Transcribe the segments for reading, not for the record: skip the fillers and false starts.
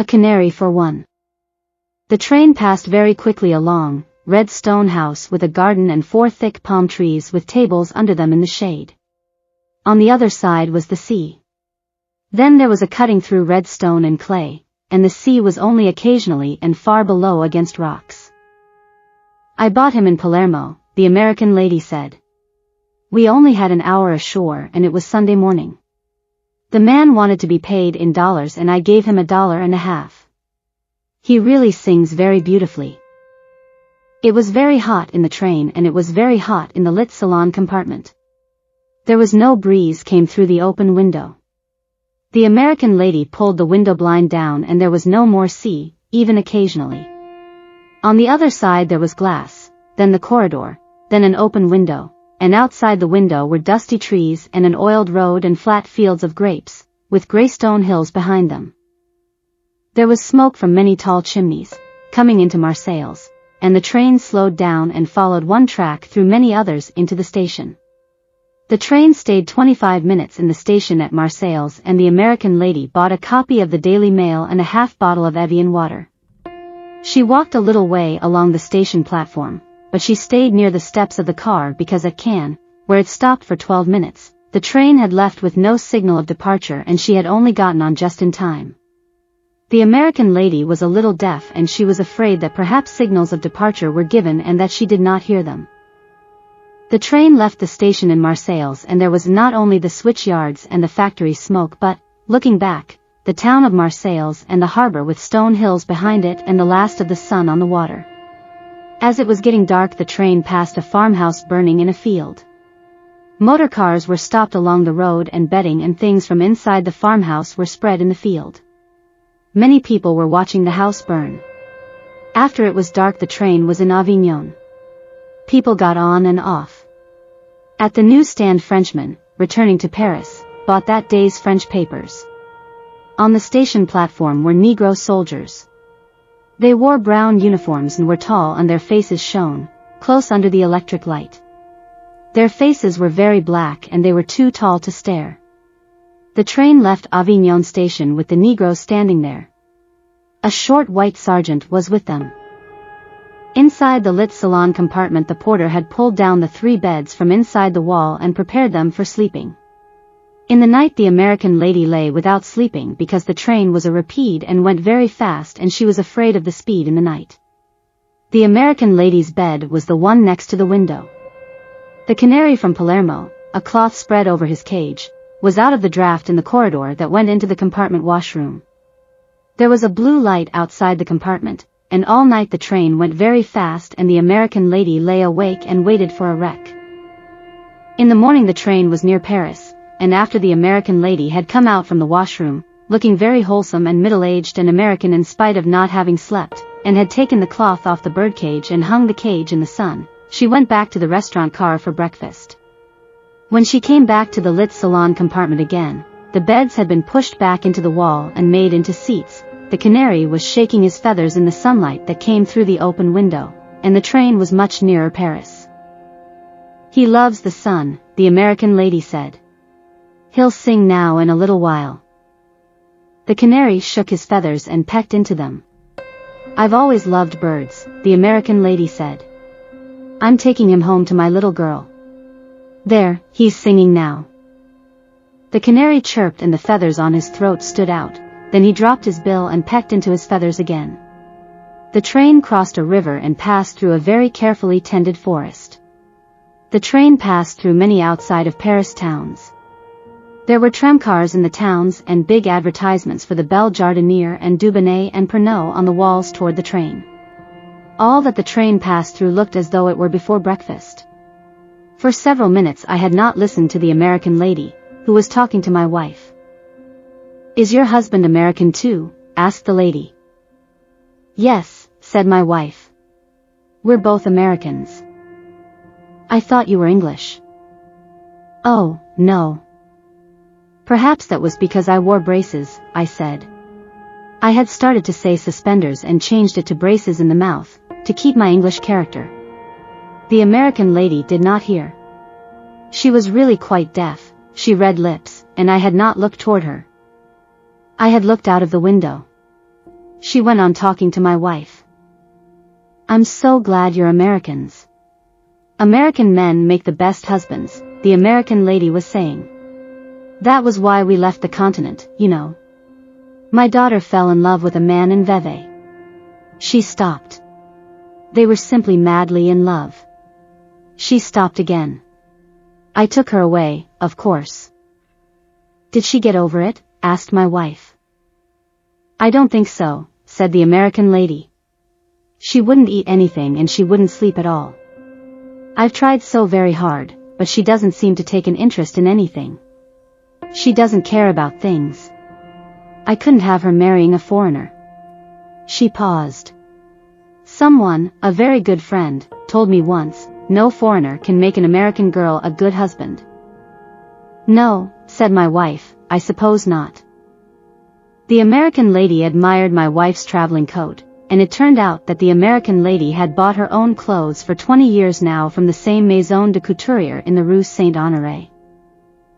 A canary for one. The train passed very quickly along, red stone house with a garden and 4 thick palm trees with tables under them in the shade. On the other side was the sea. Then there was a cutting through red stone and clay, and the sea was only occasionally and far below against rocks. I bought him in Palermo, the American lady said. We only had an hour ashore and it was Sunday morning. The man wanted to be paid in dollars and I gave him $1.50. He really sings very beautifully. It was very hot in the train and it was very hot in the lit salon compartment. There was no breeze came through the open window. The American lady pulled the window blind down and there was no more sea, even occasionally. On the other side there was glass, then the corridor, then an open window, and outside the window were dusty trees and an oiled road and flat fields of grapes, with grey stone hills behind them. There was smoke from many tall chimneys, coming into Marseilles, and the train slowed down and followed one track through many others into the station. The train stayed 25 minutes in the station at Marseilles and the American lady bought a copy of the Daily Mail and a half bottle of Evian water. She walked a little way along the station platform, but she stayed near the steps of the car because at Cannes, where it stopped for 12 minutes, the train had left with no signal of departure and she had only gotten on just in time. The American lady was a little deaf and she was afraid that perhaps signals of departure were given and that she did not hear them. The train left the station in Marseilles and there was not only the switch yards and the factory smoke but, looking back, the town of Marseilles and the harbor with stone hills behind it and the last of the sun on the water. As it was getting dark the train passed a farmhouse burning in a field. Motor cars were stopped along the road and bedding and things from inside the farmhouse were spread in the field. Many people were watching the house burn. After it was dark the train was in Avignon. People got on and off. At the newsstand Frenchmen, returning to Paris, bought that day's French papers. On the station platform were Negro soldiers. They wore brown uniforms and were tall and their faces shone, close under the electric light. Their faces were very black and they were too tall to stare. The train left Avignon station with the Negroes standing there. A short white sergeant was with them. Inside the lit salon compartment the porter had pulled down the 3 beds from inside the wall and prepared them for sleeping. In the night the American lady lay without sleeping because the train was a rapide and went very fast and she was afraid of the speed in the night. The American lady's bed was the one next to the window. The canary from Palermo, a cloth spread over his cage, was out of the draft in the corridor that went into the compartment washroom. There was a blue light outside the compartment, and all night the train went very fast and the American lady lay awake and waited for a wreck. In the morning the train was near Paris, and after the American lady had come out from the washroom, looking very wholesome and middle-aged and American in spite of not having slept, and had taken the cloth off the birdcage and hung the cage in the sun, she went back to the restaurant car for breakfast. When she came back to the lit salon compartment again, the beds had been pushed back into the wall and made into seats, the canary was shaking his feathers in the sunlight that came through the open window, and the train was much nearer Paris. He loves the sun, the American lady said. He'll sing now in a little while. The canary shook his feathers and pecked into them. I've always loved birds, the American lady said. I'm taking him home to my little girl. There, he's singing now. The canary chirped and the feathers on his throat stood out, then he dropped his bill and pecked into his feathers again. The train crossed a river and passed through a very carefully tended forest. The train passed through many outside of Paris towns. There were tramcars in the towns and big advertisements for the Belle Jardiniere and Dubonnet and Pernod on the walls toward the train. All that the train passed through looked as though it were before breakfast. For several minutes I had not listened to the American lady, who was talking to my wife. Is your husband American too? Asked the lady. Yes, said my wife. We're both Americans. I thought you were English. Oh, no. Perhaps that was because I wore braces, I said. I had started to say suspenders and changed it to braces in the mouth, to keep my English character. The American lady did not hear. She was really quite deaf, she read lips, and I had not looked toward her. I had looked out of the window. she went on talking to my wife. I'm so glad you're Americans. American men make the best husbands, the American lady was saying. That was why we left the continent, you know. My daughter fell in love with a man in Vevey. She stopped. They were simply madly in love. She stopped again. I took her away, of course. Did she get over it? Asked my wife. I don't think so, said the American lady. She wouldn't eat anything and she wouldn't sleep at all. I've tried so very hard, but she doesn't seem to take an interest in anything. She doesn't care about things. I couldn't have her marrying a foreigner. She paused. Someone, a very good friend, told me once, no foreigner can make an American girl a good husband. No, said my wife, I suppose not. The American lady admired my wife's traveling coat, and it turned out that the American lady had bought her own clothes for 20 years now from the same maison de couturier in the Rue Saint-Honoré.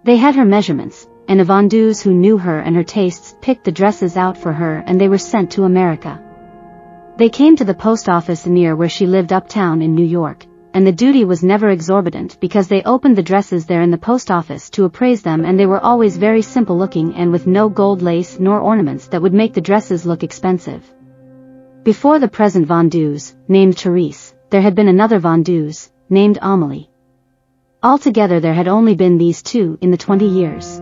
They had her measurements, and a vendeuse who knew her and her tastes picked the dresses out for her and they were sent to America. They came to the post office near where she lived uptown in New York, and the duty was never exorbitant because they opened the dresses there in the post office to appraise them and they were always very simple looking and with no gold lace nor ornaments that would make the dresses look expensive. Before the present vendeuse, named Therese, there had been another vendeuse, named Amélie. Altogether there had only been these two in the 20 years.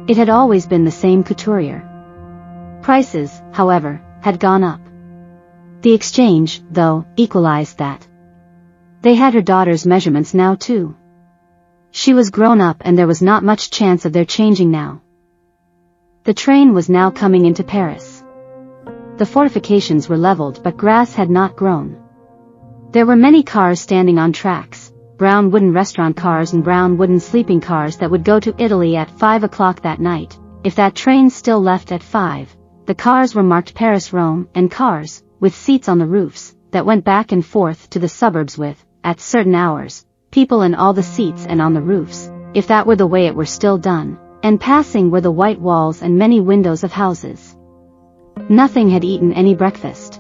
It had always been the same couturier. Prices, however, had gone up. The exchange, though, equalized that. They had her daughter's measurements now too. She was grown up and there was not much chance of their changing now. The train was now coming into Paris. The fortifications were leveled but grass had not grown. There were many cars standing on tracks, brown wooden restaurant cars and brown wooden sleeping cars that would go to Italy at 5 o'clock that night, if that train still left at 5. The cars were marked Paris-Rome, and cars, with seats on the roofs, that went back and forth to the suburbs with, at certain hours, people in all the seats and on the roofs, if that were the way it were still done, and passing were the white walls and many windows of houses. Nothing had eaten any breakfast.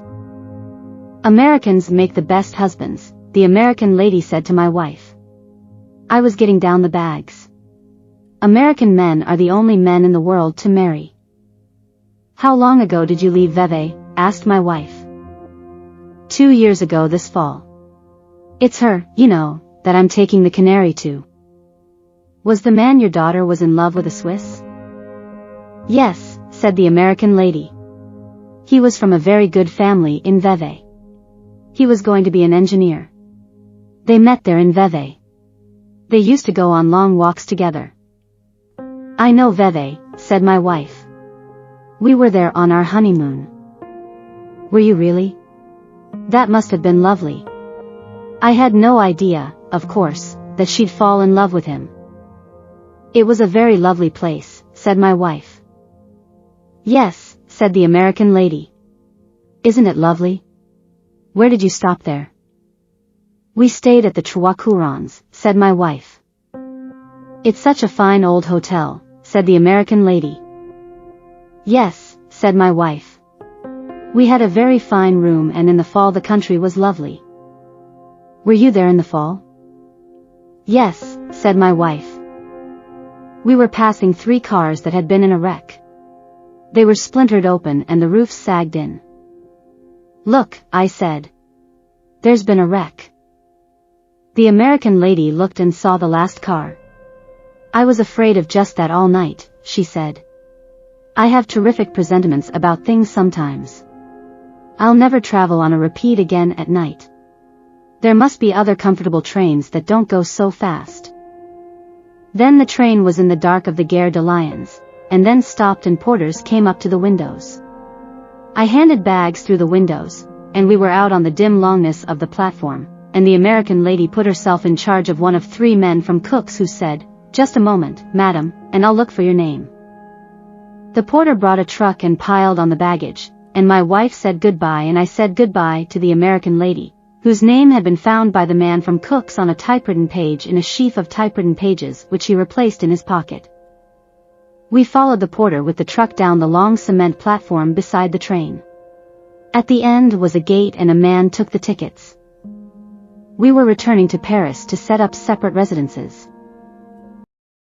Americans make the best husbands, the American lady said to my wife. I was getting down the bags. American men are the only men in the world to marry. How long ago did you leave Vevey? Asked my wife. 2 years ago this fall. It's her, you know, that I'm taking the Canary to. Was the man your daughter was in love with a Swiss? Yes, said the American lady. He was from a very good family in Vevey. He was going to be an engineer. They met there in Vevey. They used to go on long walks together. I know Vevey, said my wife. We were there on our honeymoon. Were you really? That must have been lovely. I had no idea, of course, that she'd fall in love with him. It was a very lovely place, said my wife. Yes, said the American lady. Isn't it lovely? Where did you stop there? We stayed at the Trois Courants, said my wife. It's such a fine old hotel, said the American lady. Yes, said my wife. We had a very fine room and in the fall the country was lovely. Were you there in the fall? Yes, said my wife. We were passing 3 cars that had been in a wreck. They were splintered open and the roofs sagged in. Look, I said. There's been a wreck. The American lady looked and saw the last car. I was afraid of just that all night, she said. I have terrific presentiments about things sometimes. I'll never travel on a repeat again at night. There must be other comfortable trains that don't go so fast. Then the train was in the dark of the Gare de Lyons, and then stopped and porters came up to the windows. I handed bags through the windows, and we were out on the dim longness of the platform, and the American lady put herself in charge of one of 3 men from Cook's who said, "Just a moment, madam, and I'll look for your name." The porter brought a truck and piled on the baggage, and my wife said goodbye and I said goodbye to the American lady, whose name had been found by the man from Cook's on a typewritten page in a sheaf of typewritten pages which he replaced in his pocket. We followed the porter with the truck down the long cement platform beside the train. At the end was a gate and a man took the tickets. We were returning to Paris to set up separate residences.